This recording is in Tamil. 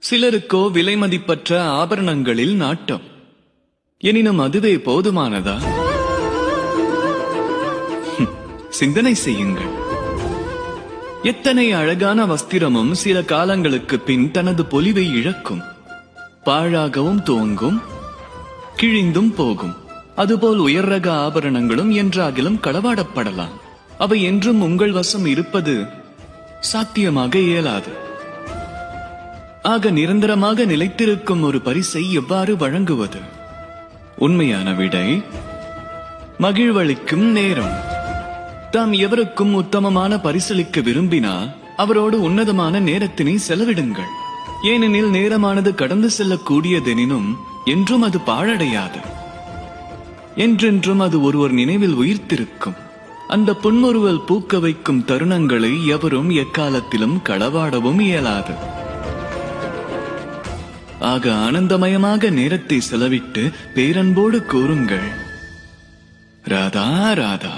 சிலருக்கோ விலைமதிப்பற்ற ஆபரணங்களில் நாட்டம். எனினும் அதுவே போதுமானதா? சிந்தனை செய்யுங்கள். எத்தனை அழகான வஸ்திரமும் சில காலங்களுக்கு பின் தனது பொலிவை இழக்கும், பாழாகவும் துவங்கும், கிழிந்தும் போகும். அதுபோல் உயர் ரக ஆபரணங்களும் என்றாகிலும் களவாடப்படலாம். அவை என்றும் உங்கள் வசம் இருப்பது சாத்தியமாக இயலாது. ஆக நிரந்தரமாக நிலைத்திருக்கும் ஒரு பரிசை எவ்வாறு வழங்குவது? உண்மையான விடை மகிழ்வளிக்கும் நேரம். தாம் எவருக்கும் உத்தமமான பரிசளிக்க விரும்பினால் அவரோடு உன்னதமான நேரத்தினை செலவிடுங்கள். ஏனெனில் நேரமானது கடந்து செல்லக்கூடியதெனினும் என்றும் அது பாழடையாது. என்றென்றும் அது ஒருவர் நினைவில் உயிர்த்திருக்கும். அந்த புன்முறுவல் பூக்க வைக்கும் தருணங்களை எவரும் எக்காலத்திலும் களவாடவும் இயலாது. ஆக ஆனந்தமயமாக நேரத்தை செலவிட்டு பேரன்போடு கூறுங்கள், ராதா ராதா.